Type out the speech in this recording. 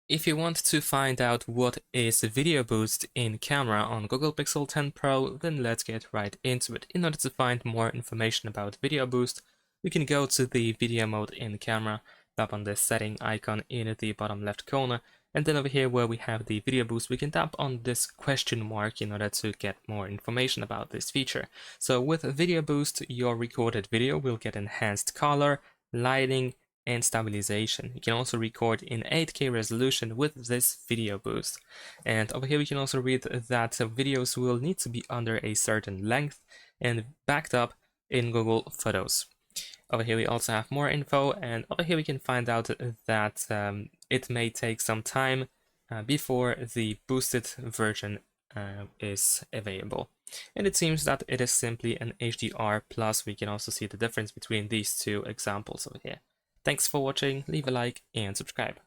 If you want to find out what is Video Boost in camera on Google Pixel 10 Pro, then let's get right into it. In order to find more information about Video Boost, we can go to the video mode in camera, tap on the setting icon in the bottom left corner, and then over here where we have the Video Boost, we can tap on this question mark in order to get more information about this feature. So with Video Boost, your recorded video will get enhanced color, lighting, and stabilization. You can also record in 8K resolution with this Video Boost. And over here we can also read that videos will need to be under a certain length and backed up in Google Photos. Over here we also have more info, and over here we can find out that it may take some time before the boosted version is available. And it seems that it is simply an HDR+. We can also see the difference between these two examples over here. Thanks for watching, leave a like and subscribe.